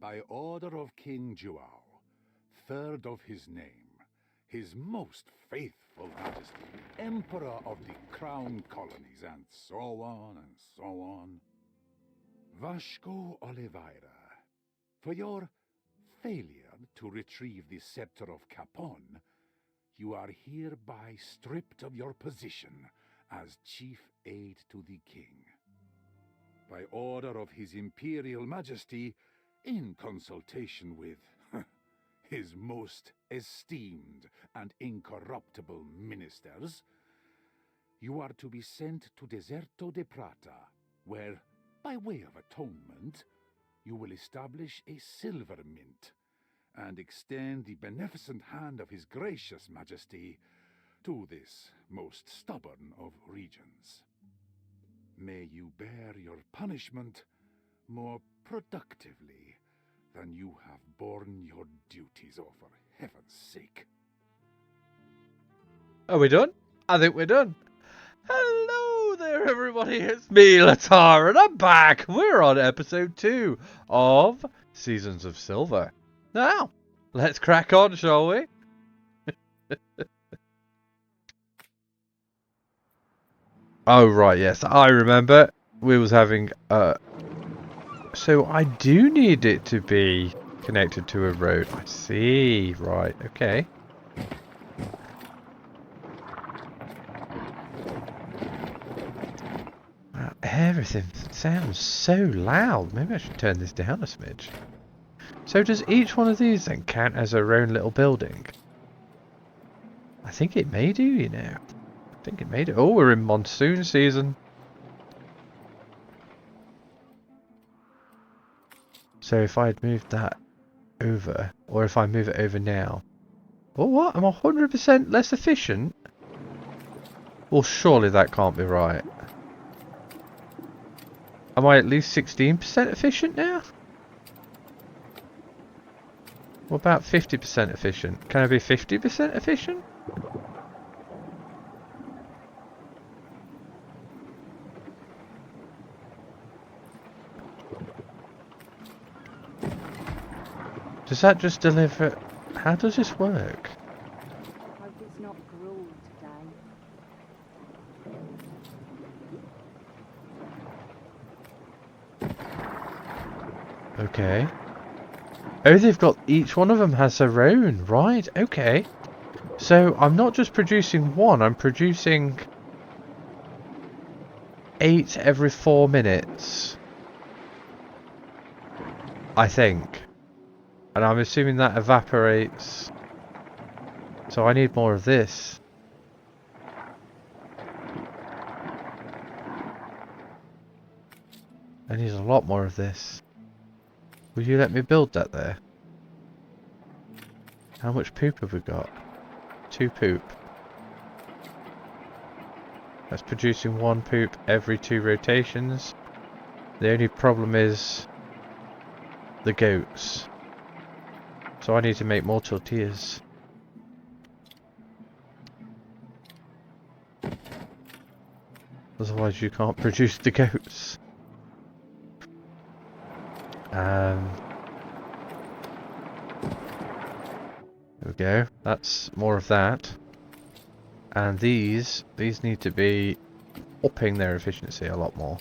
By order of King Juao, third of his name, his most faithful majesty, Emperor of the Crown Colonies, and so on and so on. Vasco Oliveira, for your failure to retrieve the scepter of Capon, you are hereby stripped of your position as chief aide to the king. By order of his Imperial Majesty, in consultation with his most esteemed and incorruptible ministers, you are to be sent to Deserto de Prata, where, by way of atonement, you will establish a silver mint and extend the beneficent hand of his gracious majesty to this most stubborn of regions. May you bear your punishment more productively than you have borne your duties, oh, for heaven's sake. Are we done? I think we're done. Hello there, everybody. It's me, LTAR, and I'm back. We're on episode 2 of Seasons of Silver. Now, let's crack on, shall we? Oh, right, yes, I remember. We was having, so I do need it to be connected to a road. I see, right, okay. Everything sounds so loud. Maybe I should turn this down a smidge. So does each one of these then count as their own little building? I think it may do, you know. I think it may do. Oh, we're in monsoon season. So if I'd moved that over, or if I move it over now. Oh, what? I'm 100% less efficient? Well, surely that can't be right. Am I at least 16% efficient now? What about 50% efficient? Can I be 50% efficient? Does that just deliver... How does this work? Hope it's not gruel today. Okay. Oh, they've got... Each one of them has their own. Right, okay. So, I'm not just producing one, I'm producing 8 every 4 minutes. I think. And I'm assuming that evaporates. So I need more of this. I need a lot more of this. Will you let me build that there? How much poop have we got? 2 poop. That's producing 1 poop every 2 rotations. The only problem is the goats. So I need to make more tortillas. Otherwise you can't produce the goats. There we go. That's more of that. And these need to be upping their efficiency a lot more.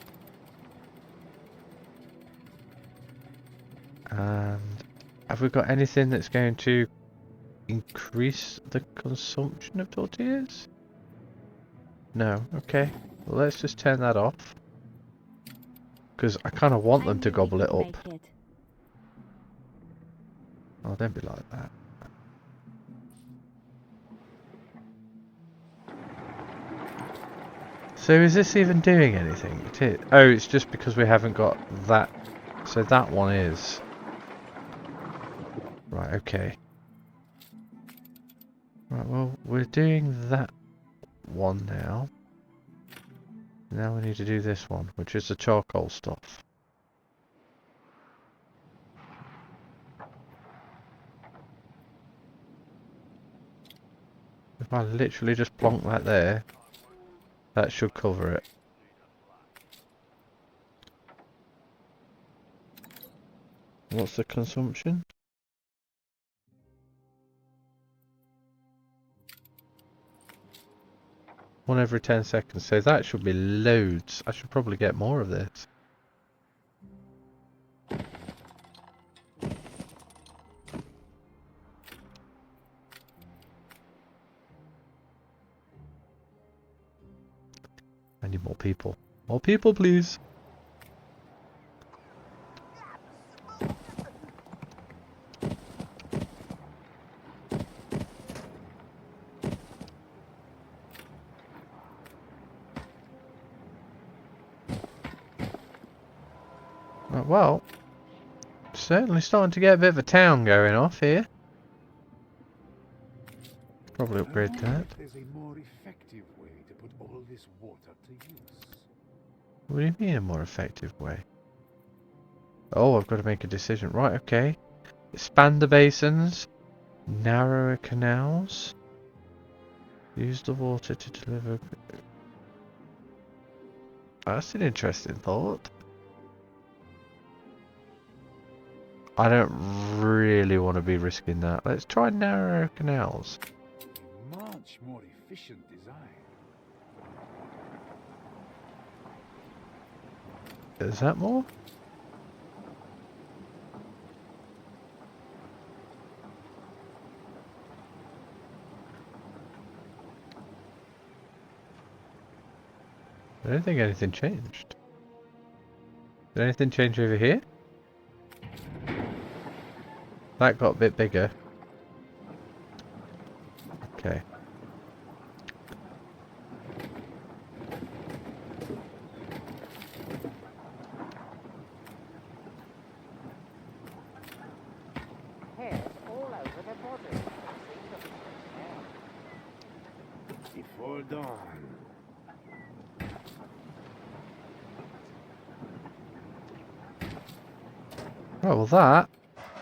And have we got anything that's going to increase the consumption of tortillas? No. Okay. Well, let's just turn that off. Because I kind of want them to gobble it up. Oh, don't be like that. So is this even doing anything? It is. Oh, it's just because we haven't got that. So that one is. Right, okay. Right, well, we're doing that one now. Now we need to do this one, which is the charcoal stuff. If I literally just plonk that there, that should cover it. What's the consumption? One every 10 seconds, so that should be loads. I should probably get more of this. I need more people. More people, please. Well, certainly starting to get a bit of a town going off here. Probably upgrade that. There's a more effective way to put all this water to use. What do you mean a more effective way? Oh, I've got to make a decision. Right, okay. Expand the basins. Narrower canals. Use the water to deliver... That's an interesting thought. I don't really want to be risking that. Let's try narrower canals. A much more efficient design. Is that more? I don't think anything changed. Did anything change over here? That got a bit bigger. Okay. Hairs all over the body. Before dawn. Right, well that,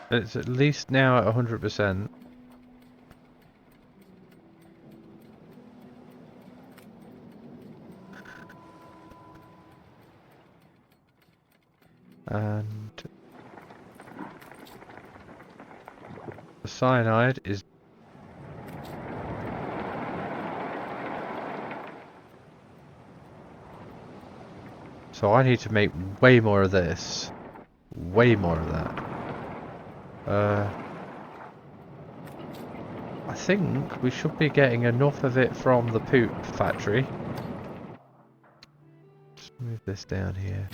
it's at least now at 100%. And the cyanide is... So I need to make way more of this. Way more of that. I think we should be getting enough of it from the poop factory. Just move this down here.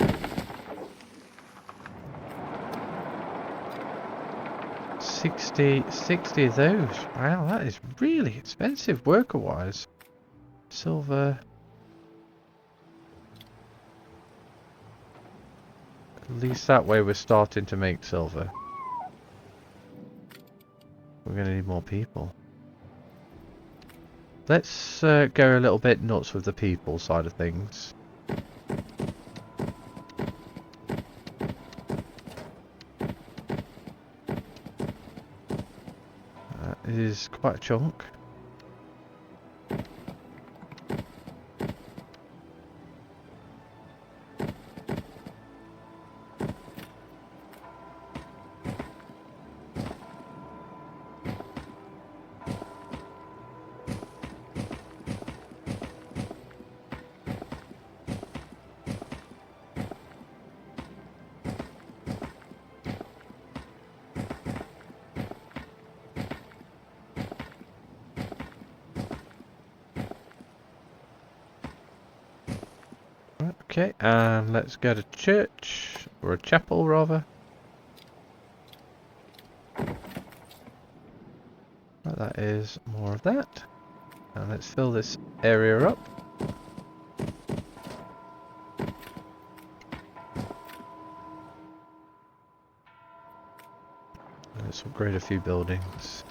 $60 of those. Wow, that is really expensive worker-wise. Silver. At least that way we're starting to make silver. We're going to need more people. Let's go a little bit nuts with the people side of things. It is quite a chunk. Okay, and let's go to church, or a chapel rather. Right, that is more of that. And let's fill this area up. Let's upgrade a few buildings.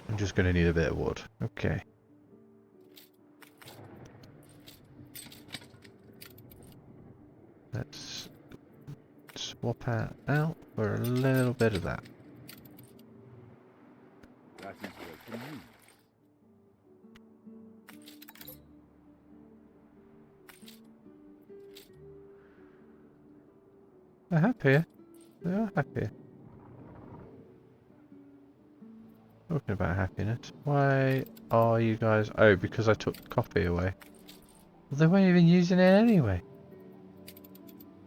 I'm just going to need a bit of wood. Okay. Let's swap out for a little bit of that. That is welcome news. They're happier. They are happier. Talking about happiness. Why are you guys... Oh, because I took the coffee away. Well, they weren't even using it anyway.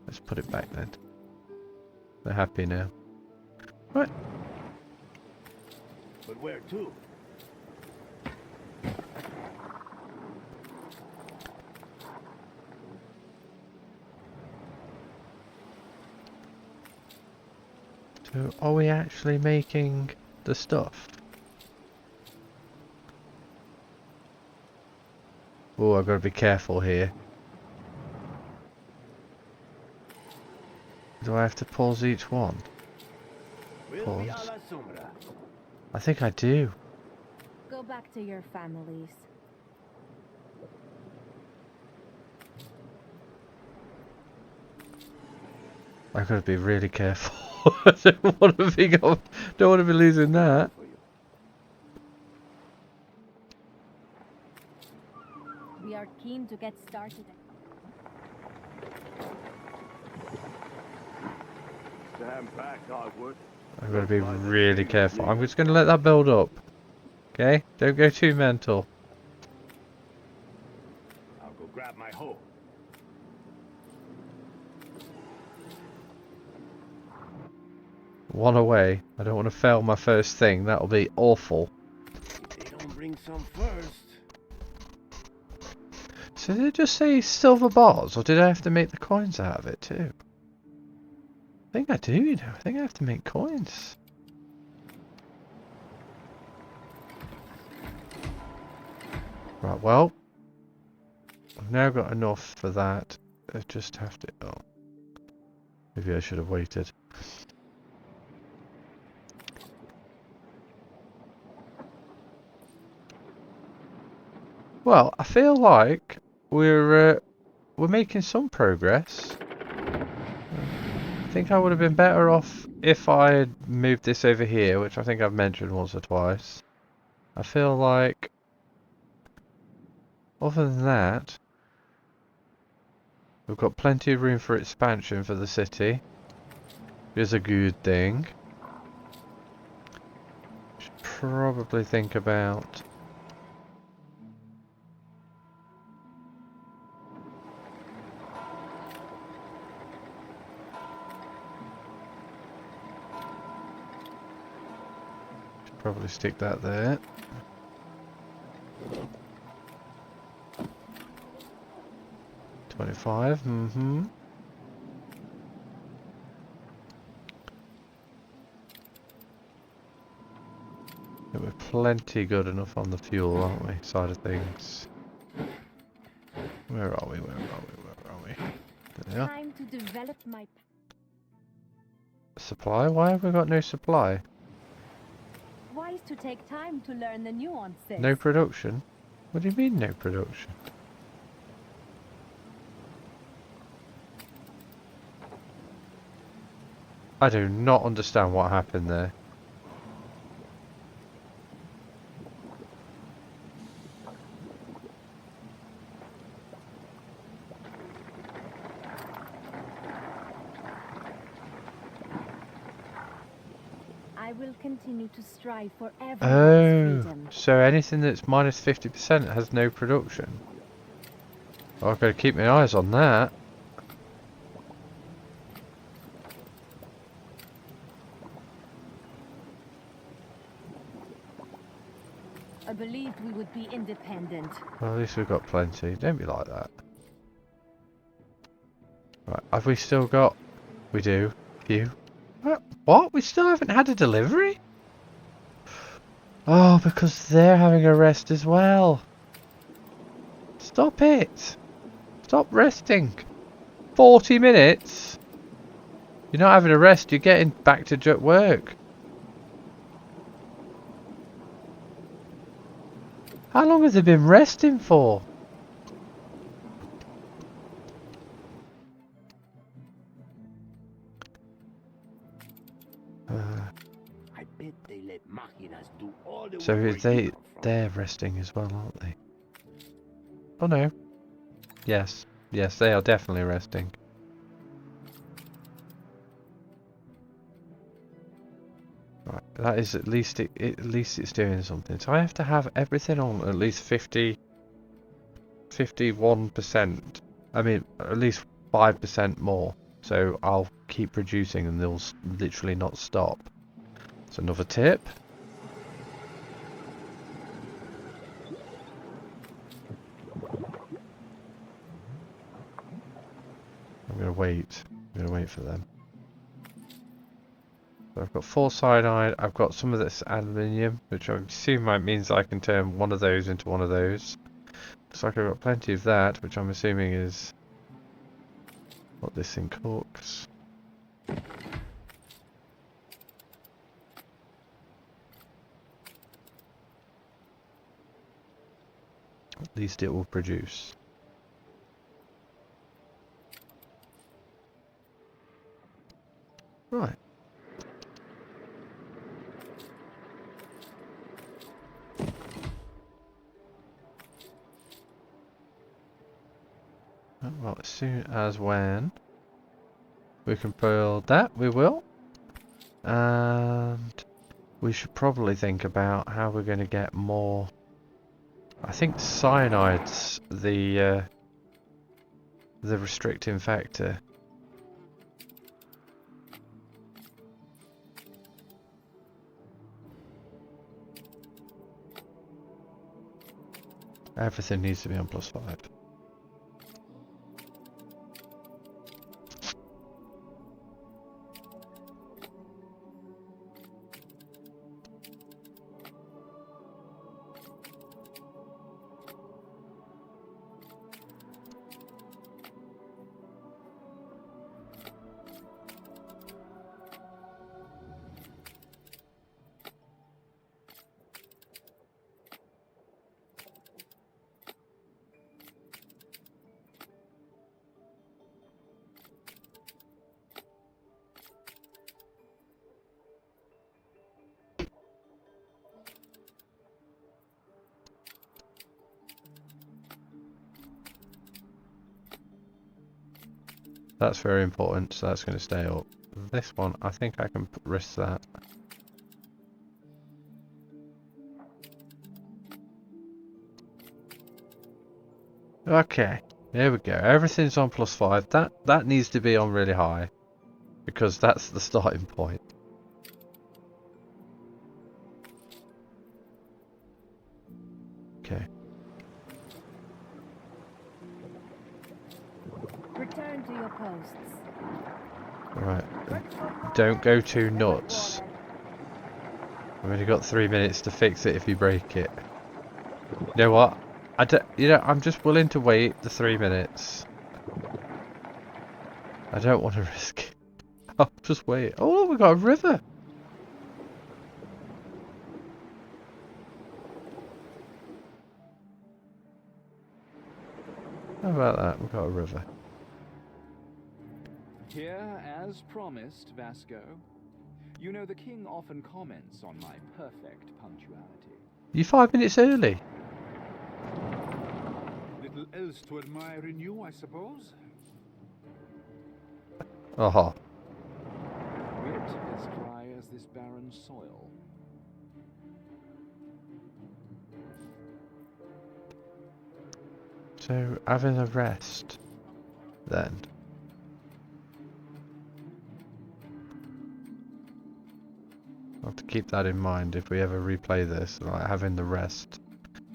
Let's put it back then. They're happy now. Right. But where to? So, are we actually making the stuff? Oh, I've got to be careful here. Do I have to pause each one? We'll be a Pause. la sombra. I think I do. Go back to your families. I've got to be really careful. I don't want to be losing that. We are keen to get started. Stand back, Hogwarts. I've got to be really careful. I'm just going to let that build up. Okay? Don't go too mental. I'll go grab my hoe. One away. I don't want to fail my first thing. That'll be awful. They don't bring some first. So did it just say silver bars, or did I have to make the coins out of it too? I think I do, you know. I think I have to make coins. Right, well. I've now got enough for that. I just have to... Oh. Maybe I should have waited. Well, I feel like we're making some progress. I think I would have been better off if I had moved this over here, which I think I've mentioned once or twice. I feel like, other than that, we've got plenty of room for expansion for the city. Is a good thing. Should probably think about... Probably stick that there. $25, mm-hmm. We're plenty good enough on the fuel, aren't we? Side of things. Where are we? Where are we? Where are we? There we are. Time to develop my... Supply? Why have we got no supply? Wise to take time to learn the nuances. No production? What do you mean no production? I do not understand what happened there. I will continue to strive for Oh, everyone's freedom. so anything that's minus 50% has no production. Well, I've got to keep my eyes on that. I believed we would be independent. Well, at least we've got plenty. Don't be like that. Right, have we still got... We do. Few. What? We still haven't had a delivery? Oh, because they're having a rest as well. Stop it. Stop resting. 40 minutes? You're not having a rest, you're getting back to work. How long have they been resting for? I bet they let machinas do all the So work where you come from. they're resting as well, aren't they? Oh no. Yes. Yes, they are definitely resting. Right, that is at least at least it's doing something. So I have to have everything on at least 51%. I mean, at least 5% more. So I'll keep producing and they'll literally not stop. That's another tip. I'm gonna wait. I'm gonna wait for them. So I've got 4 cyanide. I've got some of this aluminium, which I assume means I can turn one of those into one of those. Looks like I've got plenty of that, which I'm assuming is what this thing cooks. At least it will produce. Right. Well, as soon as when we can build that, we will. And we should probably think about how we're going to get more. I think cyanide's the restricting factor. Everything needs to be on +5. That's very important, so that's going to stay up. This one, I think I can risk that. Okay, there we go. Everything's on +5. That needs to be on really high, because that's the starting point. Okay. Return to your posts. Alright. Don't go too nuts. I've only got 3 minutes to fix it if you break it. You know what? I'm just willing to wait the 3 minutes. I don't want to risk it. I'll just wait. Oh, we got a river. How about that? We've got a river. Here, as promised, Vasco. You know the king often comments on my perfect punctuality. You 5 minutes early. Little else to admire in you, I suppose? Aha. Wit as dry as this barren soil. So, having a rest, then. I'll have to keep that in mind if we ever replay this, like having the rest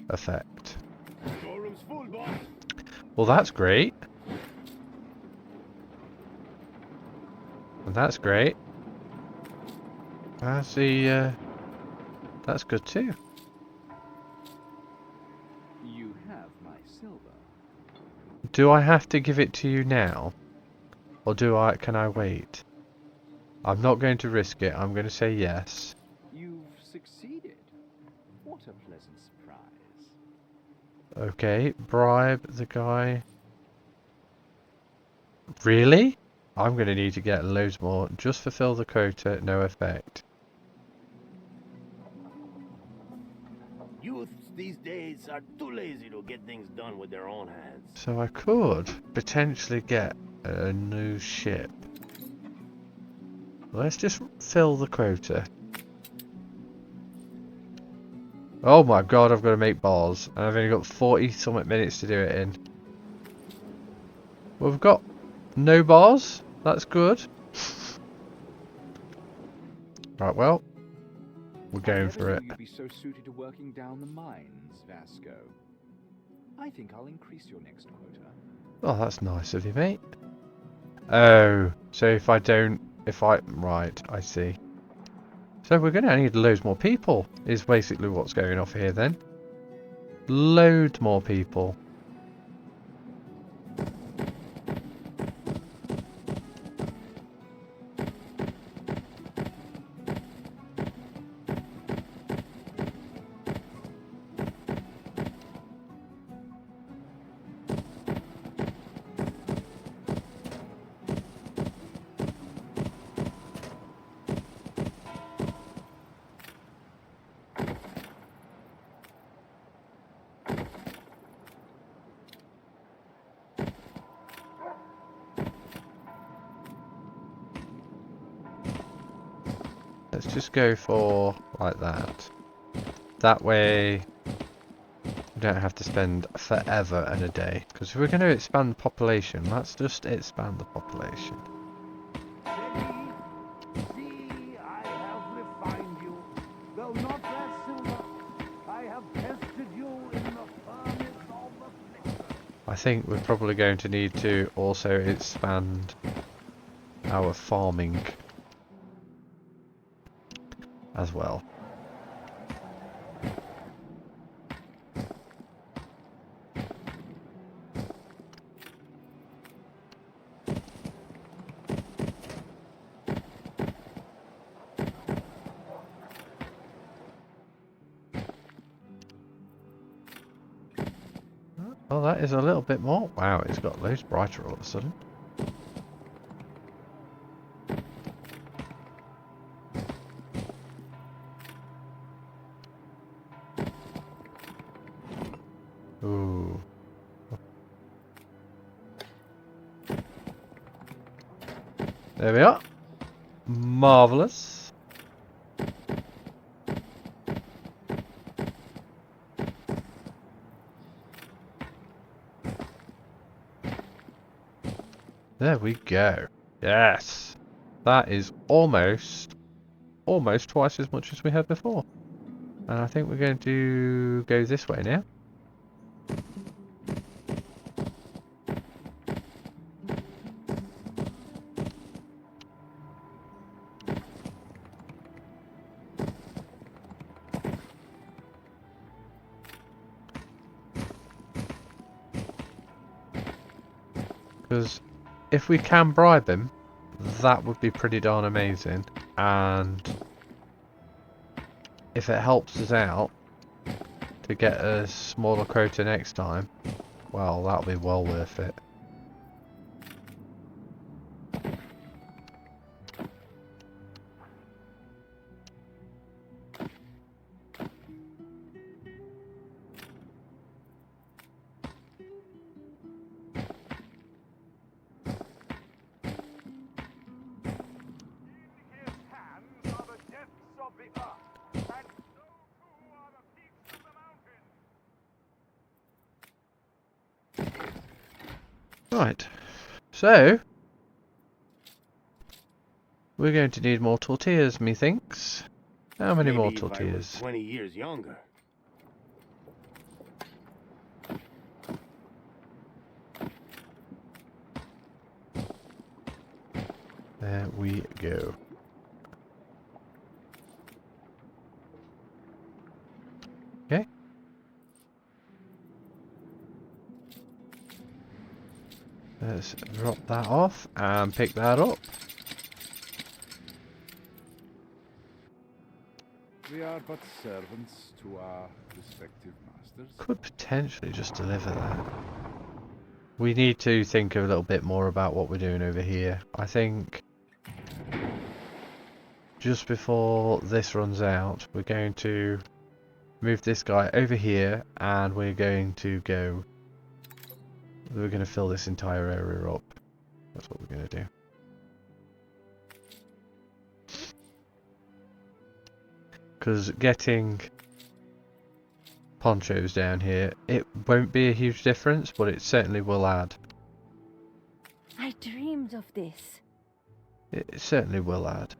effect. Storeroom's full, boss. Well, that's great. And that's great. That's the, that's good too. You have my silver. Do I have to give it to you now? Or can I wait? I'm not going to risk it. I'm going to say yes. You've succeeded. What a pleasant surprise. Okay, bribe the guy. Really? I'm going to need to get loads more. Just fulfill the quota, no effect. Youths these days are too lazy to get things done with their own hands. So I could potentially get a new ship. Let's just fill the quota. Oh my god, I've got to make bars. And I've only got 40 something minutes to do it in. We've got no bars. That's good. Right, well, we're going for it. You'd be so suited to working down the mines, Vasco. I think I'll increase your next quota. Oh, that's nice of you, mate. Oh, so if I don't... Right, I see. So we're going to need loads more people, is basically what's going off here then. Loads more people. Let's just go for like that. That way we don't have to spend forever and a day. Because if we're going to expand the population, let's just expand the population. See, I have refined you. Though not as silver, I have tested you in the furnace of the flicker. I think we're probably going to need to also expand our farming as well. Well, that is a little bit more. Wow, it's got loads brighter all of a sudden. Ooh. There we are. Marvellous. There we go. Yes. That is almost twice as much as we had before. And I think we're going to go this way now. Because if we can bribe him, that would be pretty darn amazing. And if it helps us out to get a smaller quota next time, well, that'll be well worth it. Right, so we're going to need more tortillas, methinks. How many more Maybe if I was tortillas? 20 years younger. There we go. Okay. Let's drop that off and pick that up. We are but servants to our respective masters. Could potentially just deliver that. We need to think a little bit more about what we're doing over here. I think just before this runs out, we're going to move this guy over here and we're going to go... We're going to fill this entire area up. That's what we're going to do. Because getting ponchos down here. It won't be a huge difference, but it certainly will add. I dreamed of this. It certainly will add.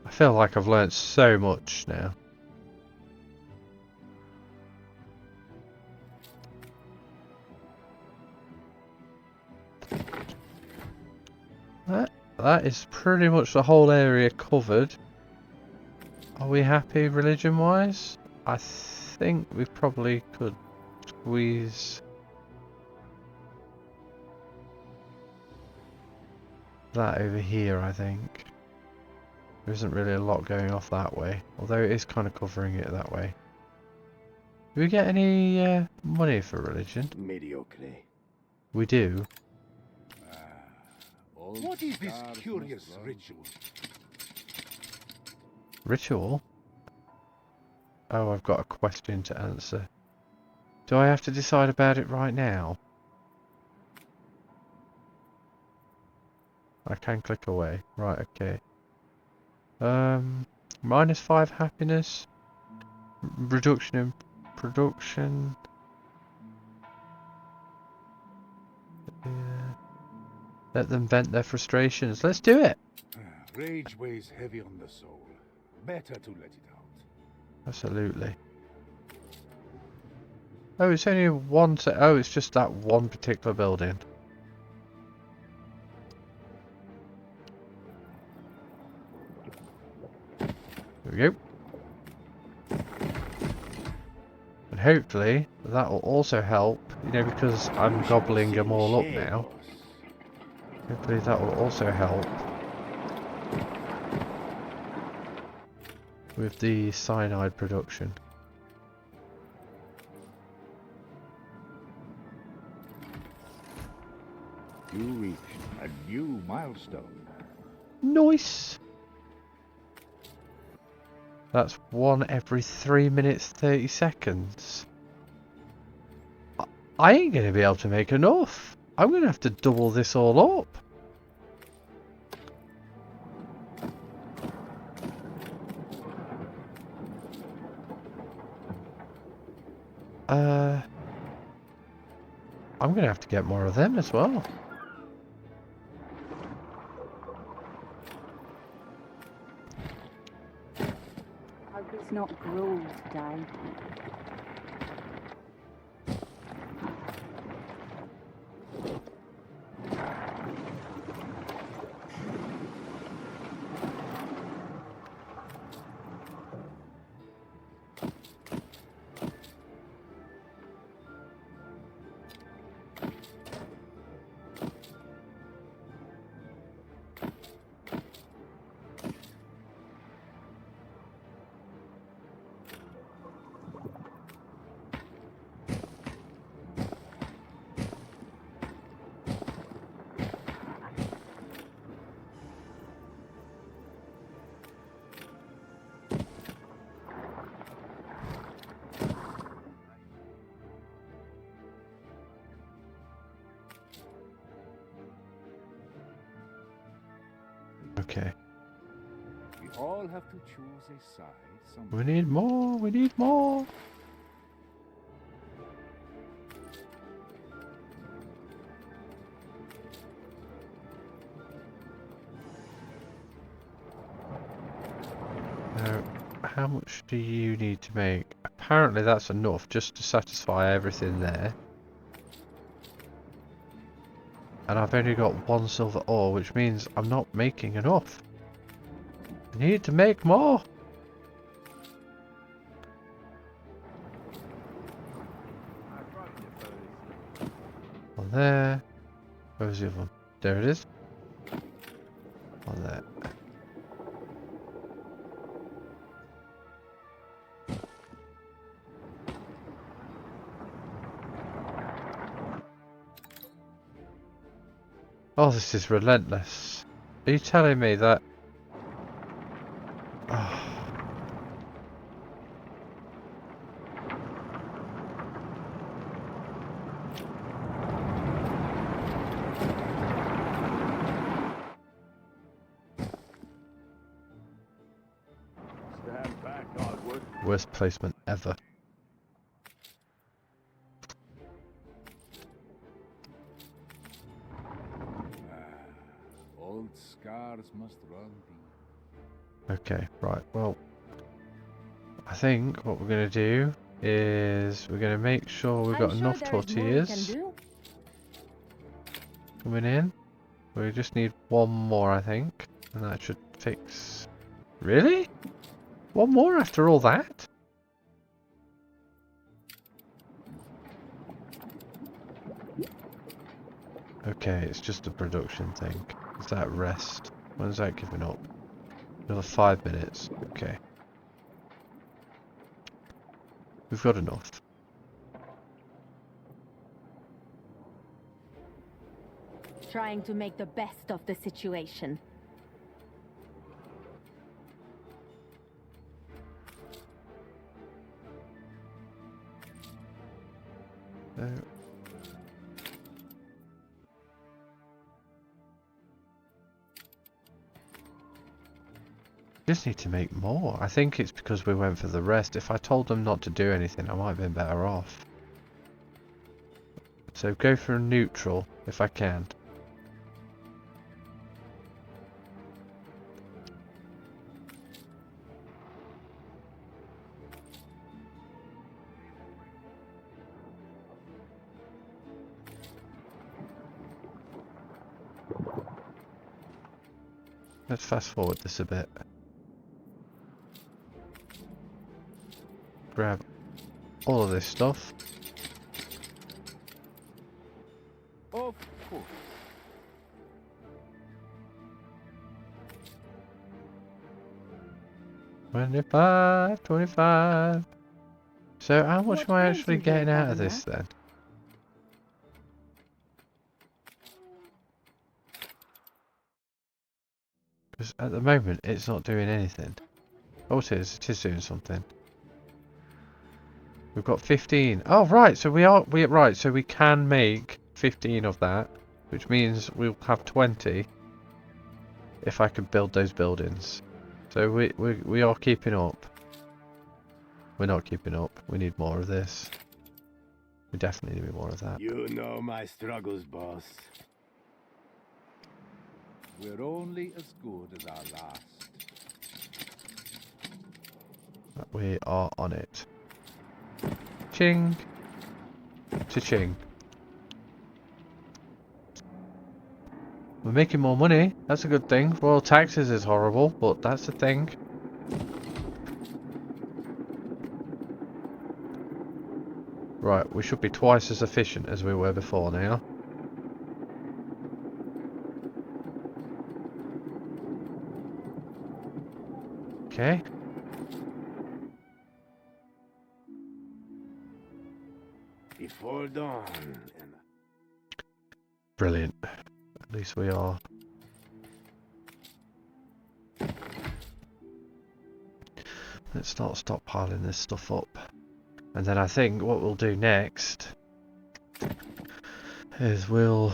I feel like I've learnt so much now. That is pretty much the whole area covered. Are we happy religion-wise? I think we probably could squeeze that over here, I think. There isn't really a lot going off that way, although it is kind of covering it that way. Do we get any money for religion? Mediocre. We do. What is this curious ritual? Ritual? Oh, I've got a question to answer. Do I have to decide about it right now? I can click away. Right, okay. -5 happiness. Reduction in production. Let them vent their frustrations. Let's do it! Rage weighs heavy on the soul. Better to let it out. Absolutely. Oh, it's only one oh, it's just that one particular building. There we go. And hopefully that will also help, you know, because I'm gobbling them all up now. Hopefully that will also help with the cyanide production. You reached a new milestone. Nice! That's 1 every 3 minutes 30 seconds. I ain't going to be able to make enough. I'm going to have to double this all up. I'm going to have to get more of them as well. Hope it's not gruel today. Okay. We all have to choose a side. We need more, we need more. Now, how much do you need to make? Apparently that's enough just to satisfy everything there. And I've only got 1 silver ore, which means I'm not making enough. I need to make more. On there. Where's the other one? There it is. On there. Oh, this is relentless. Are you telling me that... Oh. worst placement ever. Old scars must run deep. Okay, right, well, I think what we're going to do is we're going to make sure we've got enough tortillas coming in. We just need one more, I think, and that should fix... Really? One more after all that? Okay, it's just a production thing. Is that rest? When's that giving up? Another 5 minutes. Okay. We've got enough. Trying to make the best of the situation. So, just need to make more. I think it's because we went for the rest. If I told them not to do anything, I might have been better off. So go for a neutral if I can. Let's fast forward this a bit. Grab all of this stuff. Of course. 25, 25. So how much What am I brings actually you here, getting out of Governor? this then? Because at the moment it's not doing anything. Oh, it is doing something. We've got 15. Oh right, so right, so we can make 15 of that, which means we'll have 20 if I could build those buildings. So we are keeping up. We're not keeping up. We need more of this. We definitely need more of that. You know my struggles, boss. We're only as good as our last. We are on it. Ching. Cha-ching. We're making more money. That's a good thing. Royal taxes is horrible, but that's a thing. Right, we should be twice as efficient as we were before now. Okay. Before dawn. Brilliant. At least we are. Let's start stockpiling this stuff up. And then I think what we'll do next is we'll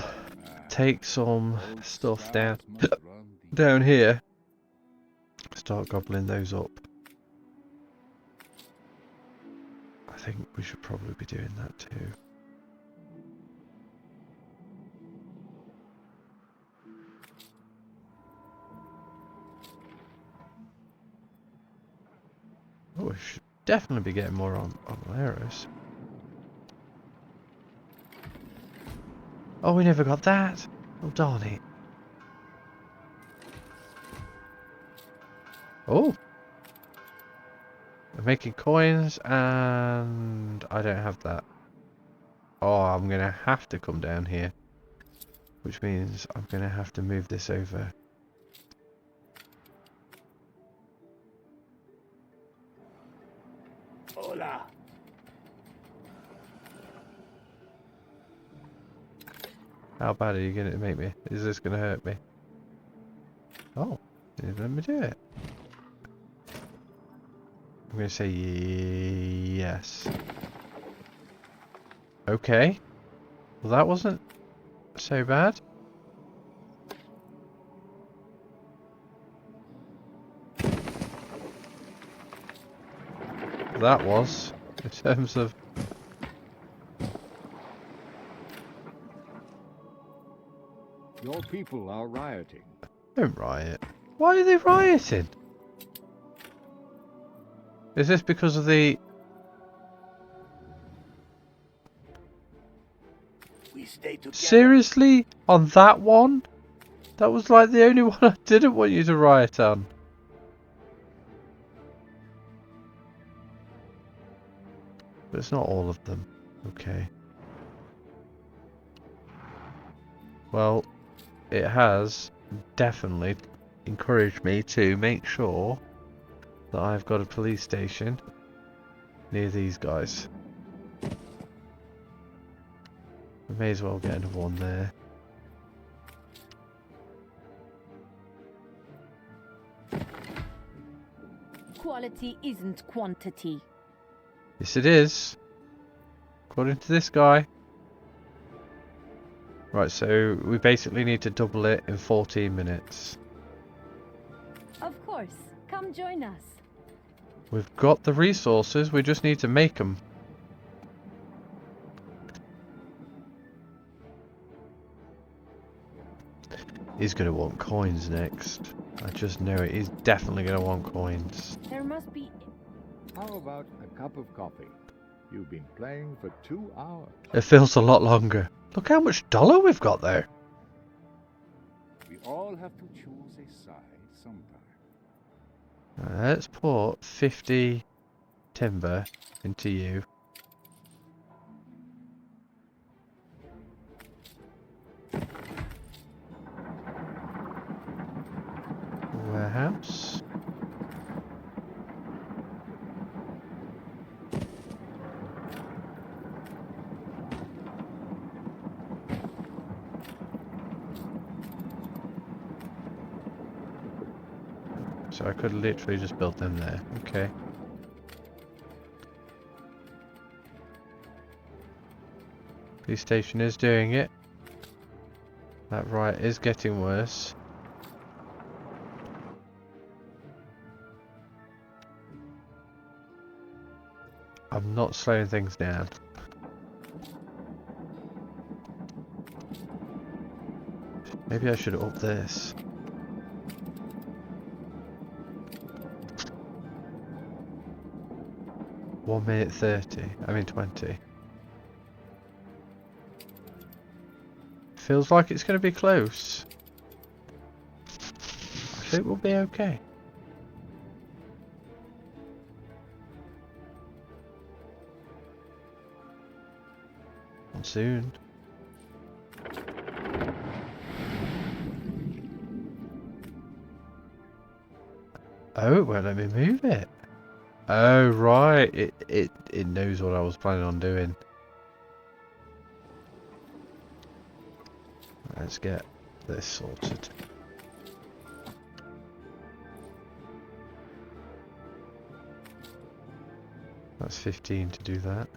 take some stuff down here. Start gobbling those up. I think we should probably be doing that too. Oh, we should definitely be getting more on arrows. Oh, we never got that. Oh, darn it. Oh. We're making coins and I don't have that. Oh, I'm going to have to come down here. Which means I'm going to have to move this over. Hola. How bad are you going to make me? Is this going to hurt me? Oh, let me do it. I'm going to say yes. Okay. Well, that wasn't so bad. that was, in terms of... Your people are rioting. Don't riot. Why are they rioting? Is this because of the... We stay together. Seriously? On that one? That was like the only one I didn't want you to riot on. But it's not all of them. Okay. Well, it has definitely encouraged me to make sure that I've got a police station near these guys. We may as well get another one there. Quality isn't quantity. Yes, it is. According to this guy. Right, so we basically need to double it in 14 minutes. Of course. Come join us. We've got the resources, we just need to make them. He's going to want coins next. I just know it. He's definitely going to want coins. There must be... How about a cup of coffee? You've been playing for 2 hours. It feels a lot longer. Look how much dollar we've got there. We all have to choose a side sometime. Let's put 50 timber into you. Warehouse. So I could literally just build them there. Okay. Police station is doing it. That riot is getting worse. I'm not slowing things down. Maybe I should up this. One minute 30. I mean 20. Feels like it's going to be close. I think we'll be okay. Not soon. Oh, it won't let me move it. Oh right, it knows what I was planning on doing. Let's get this sorted. That's 15 to do that.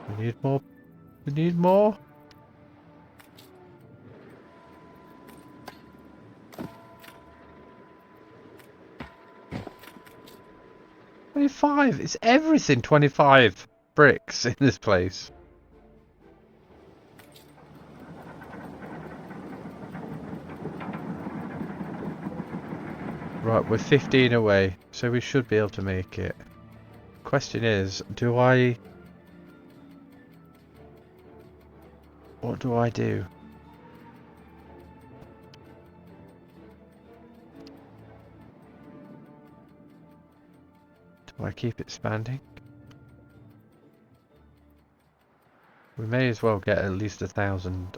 We need more. We need more. $25. It's everything 25 bricks in this place. Right, we're 15 away, so we should be able to make it. Question is, what do I do? Do I keep expanding? We may as well get at least 1,000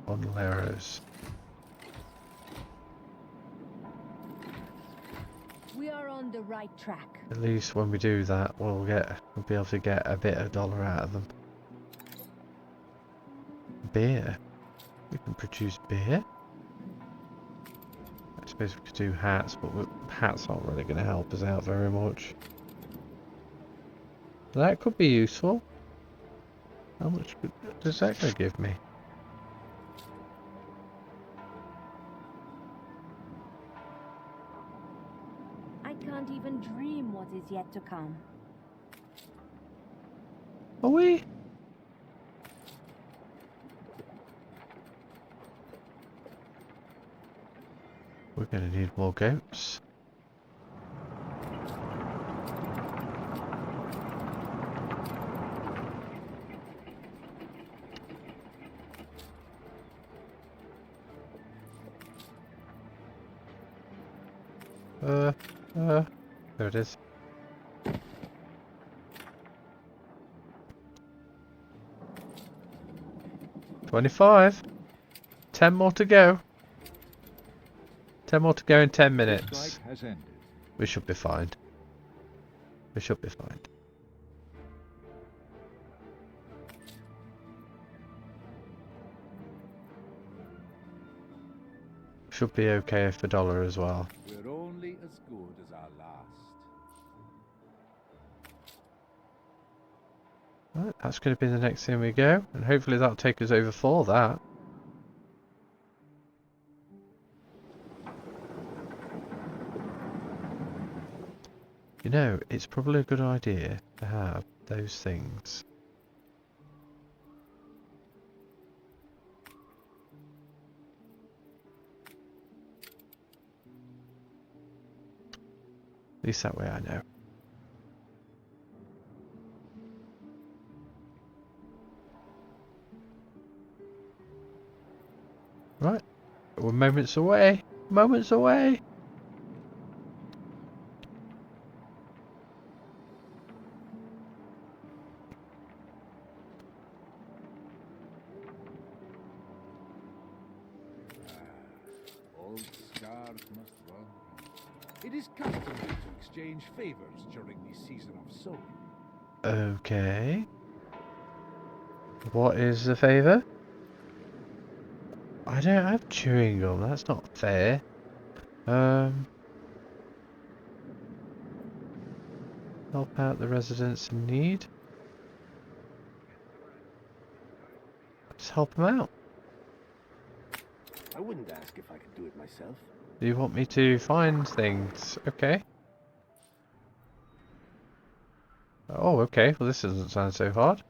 on arrows. We are on the right track. At least when we do that, we'll be able to get a bit of dollar out of them. Beer. We can produce beer. I suppose we could do hats, but hats aren't really going to help us out very much. That could be useful. How much is that going to give me? can't even dream what is yet to come. Are we? We're going to need more goats. There it is. $25. 10 more to go. 10 more to go in 10 minutes. Strike has ended. We should be fine. We should be fine. Should be okay for dollar as well. We're only as good as our last. Right, that's going to be the next thing we go, and hopefully that'll take us over for that. You know, it's probably a good idea to have those things. At least that way I know. Right, we're moments away. Moments away. Old scars must run. It is customary to exchange favors during the season of sowing. Okay. What is the favour? I don't have chewing gum, that's not fair. Help out the residents in need. Let's help them out. I wouldn't ask if I could do it myself. Do you want me to find things? Okay. Oh, okay. Well, this doesn't sound so hard.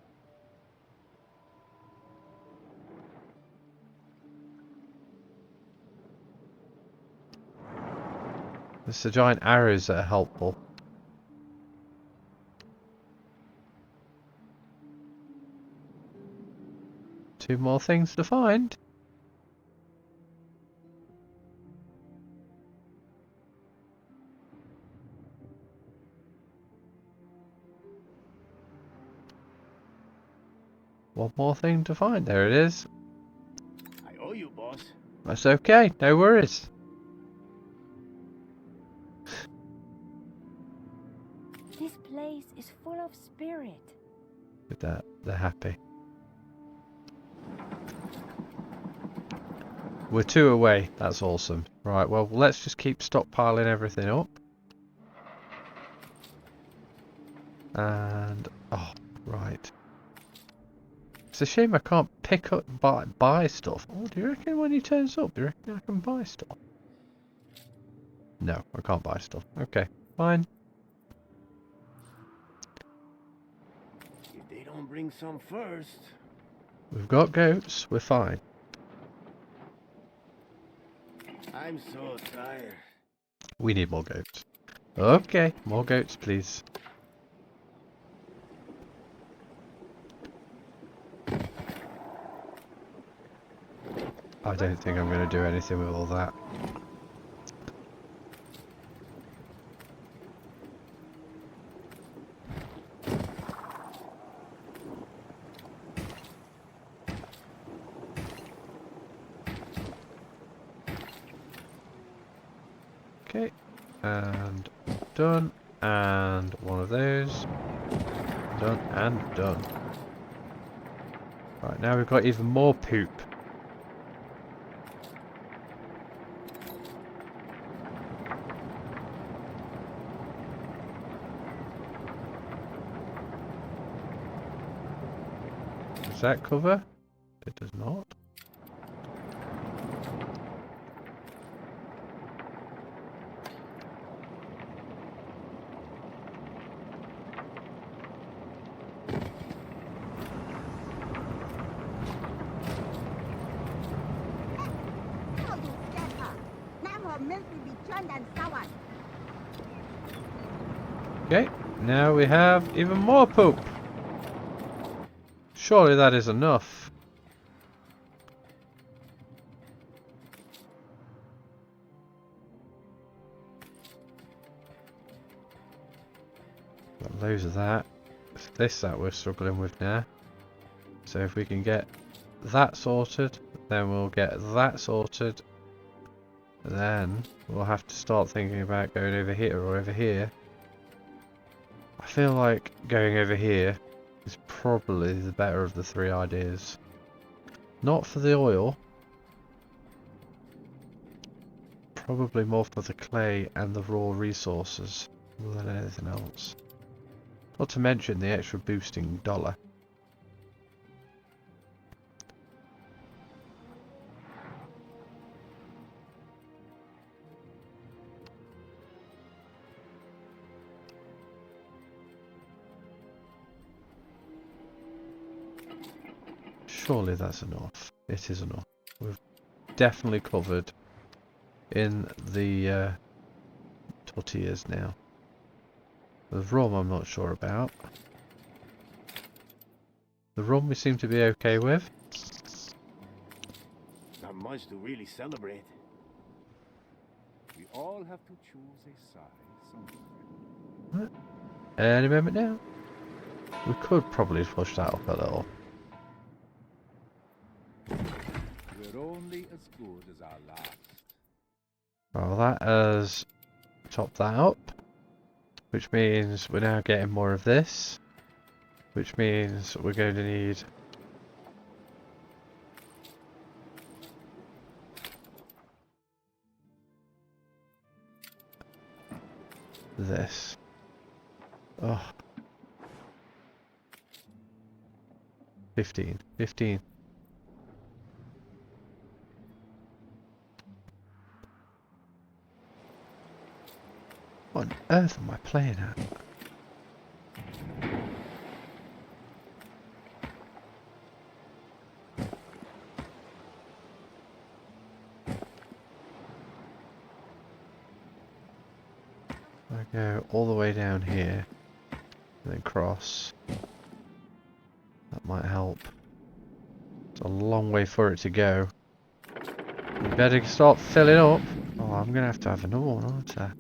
It's the giant arrows that are helpful. Two more things to find. One more thing to find. There it is. I owe you, boss. That's okay. No worries. This place is full of spirit. With that, they're happy. We're 2 away. That's awesome. Right, well, let's just keep stockpiling everything up. And... oh, right. It's a shame I can't pick up and buy stuff. Oh, do you reckon when he turns up, do you reckon I can buy stuff? No, I can't buy stuff. Okay, fine. If they don't bring some first. We've got goats. We're fine. I'm so tired. We need more goats. Okay, more goats, please. I don't think I'm going to do anything with all that. Okay, and done, and one of those. Done and done. Right, now we've got even more poop. Does that cover? It does not. Okay, now we have even more poop. Surely that is enough. Got loads of that. It's this that we're struggling with now. So if we can get that sorted, then we'll get that sorted. Then we'll have to start thinking about going over here or over here. I feel like going over here is probably the better of the three ideas. Not for the oil. Probably more for the clay and the raw resources more than anything else. Not to mention the extra boosting dollar. Surely that's enough. It is enough. We've definitely covered in the tortillas now. The rum I'm not sure about. The rum we seem to be okay with. Not much to really celebrate. We all have to choose a side somewhere. Any moment now. We could probably push that up a little. We're only as good as our last. Well, that has topped that up. Which means we're now getting more of this. Which means we're going to need this. Oh. 15. What on earth am I playing at? I go all the way down here and then cross. That might help. It's a long way for it to go. You better start filling up. Oh, I'm gonna have to have another one, aren't I?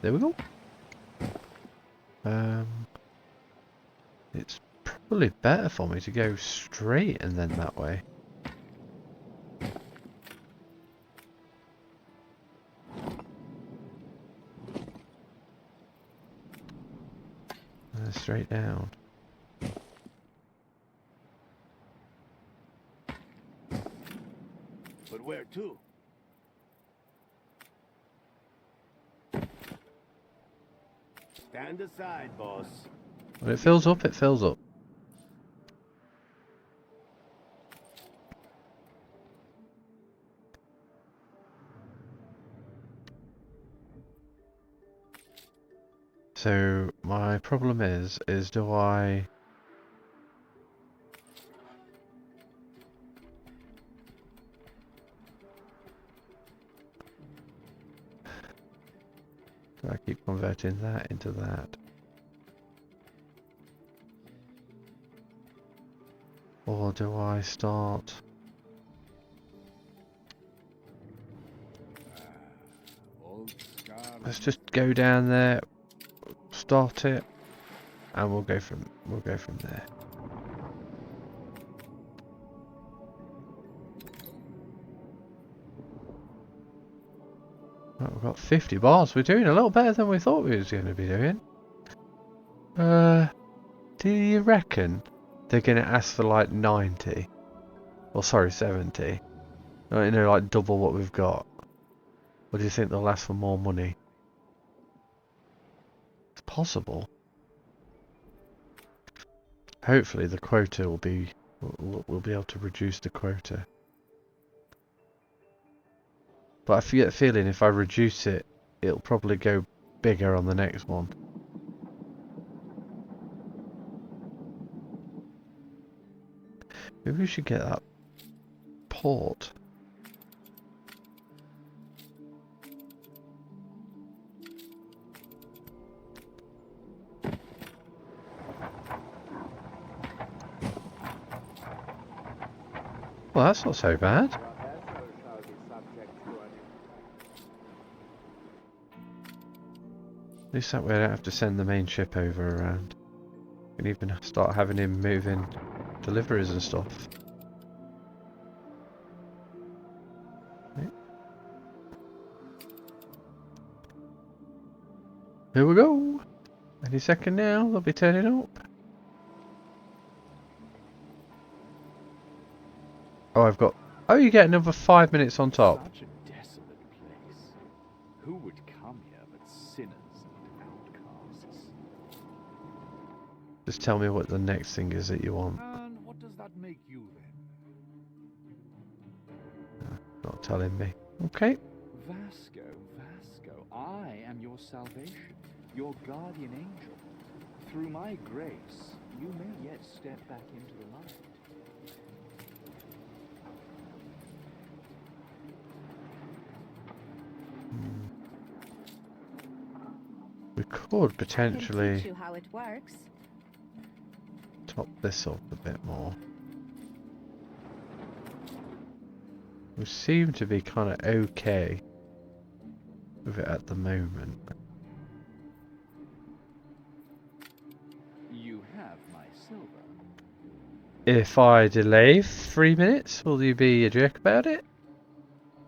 There we go. It's probably better for me to go straight and then that way. Straight down. But where to? Stand aside, boss. When it fills up, it fills up. So my problem is do I keep converting that into that? Or do I start? Let's just go down there, start it, and we'll go from there. Right, we've got 50 bars. We're doing a little better than we thought we was going to be doing. Do you reckon they're going to ask for like 90? Or sorry, 70? You know, like double what we've got. Or do you think they'll ask for more money? It's possible. Hopefully the quota will be... We'll be able to reduce the quota. But I get the feeling if I reduce it, it'll probably go bigger on the next one. Maybe we should get that port. Well, that's not so bad. Your vessel shall be subject to an At least that way I don't have to send the main ship over around. We can even start having him moving deliveries and stuff. Right. Here we go. Any second now, they'll be turning up. Oh, I've got... Oh, you get another 5 minutes on top. Such a desolate place. Who would come here but sinners and outcasts? Just tell me what the next thing is that you want. And what does that make you then? Not telling me. Okay. Vasco, Vasco, I am your salvation, your guardian angel. Through my grace, you may yet step back into the light. We could I can potentially teach you how it works. top this up a bit more. We seem to be kind of okay with it at the moment. You have my silver. If I delay 3 minutes, will you be a jerk about it?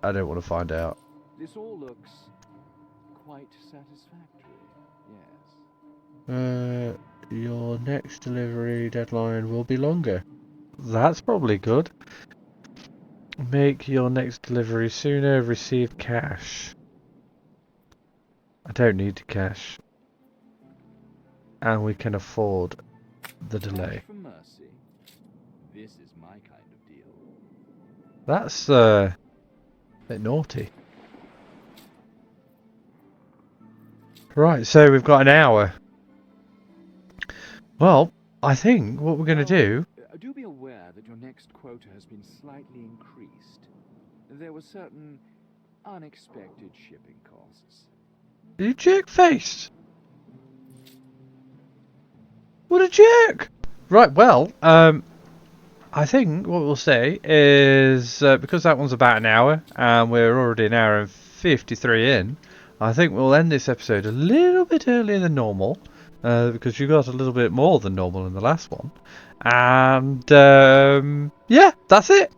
I don't want to find out. This all looks quite satisfactory, yes. Your next delivery deadline will be longer. That's probably good. Make your next delivery sooner, receive cash. I don't need the cash. And we can afford the delay. Cash for mercy. This is my kind of deal. That's a bit naughty. Right, so we've got an hour. Well, I think what we're going to do... Do be aware that your next quota has been slightly increased. There were certain unexpected shipping costs. You jerk face! What a jerk! Right, well, I think what we'll say is, because that one's about an hour, and we're already an hour and 53 in, I think we'll end this episode a little bit earlier than normal, because you got a little bit more than normal in the last one. And, yeah, that's it.